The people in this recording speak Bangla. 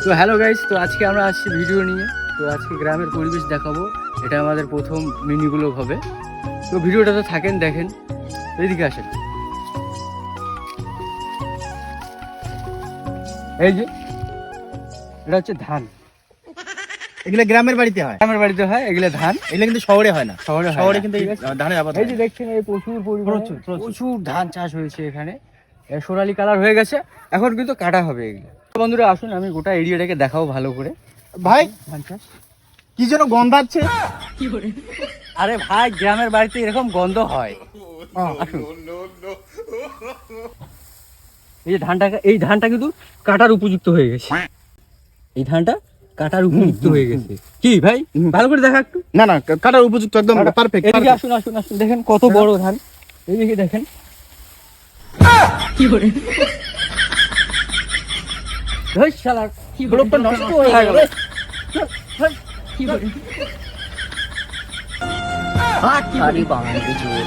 তো হ্যালো গাইস, তো আজকে আমরা আসছি ভিডিও নিয়ে। তো আজকে গ্রামের পরিবেশ দেখাবো, এটা আমাদের প্রথম মিনি ব্লগ হবে। তো ভিডিওটা তো থাকেন, দেখেন। এদিকে আসেন, এই যে এটা হচ্ছে ধান। এগুলো গ্রামের বাড়িতে হয়, গ্রামের বাড়িতে হয় এগুলো ধান, এগুলো কিন্তু শহরে হয় না। শহরে শহরে কিন্তু এই ধানের আবাদ এই হয়। যে দেখছেন, এই প্রচুর পরিমাণে প্রচুর, প্রচুর। প্রচুর ধান চাষ হয়েছে এখানে। সোনালী কালার হয়ে গেছে, এখন কিন্তু কাটা হবে এগুলো। বন্ধুরা আসুন, আমি গোটা এরিয়াটাকে দেখাবো ভালো করে। ভাই ধান চাষ, কি যেন গন্ধাচ্ছে। আরে ভাই, গ্রামের বাড়িতে এরকম গন্ধ হয়। আসুন। এই ধানটা কিন্তু কাটার উপযুক্ত হয়ে গেছে। এই ধানটা কাটার উপযুক্ত হয়ে গেছে। কি ভাই, ভালো করে দেখা একটু। না না, কাটার উপযুক্ত, একদম পারফেক্ট। এদিকে আসুন আসুন আসুন, দেখেন কত বড় ধান। এইদিকে দেখেন। ধুস শালা, ব্লকটা নষ্ট হয়ে গেল। আরে বাঙালি জোর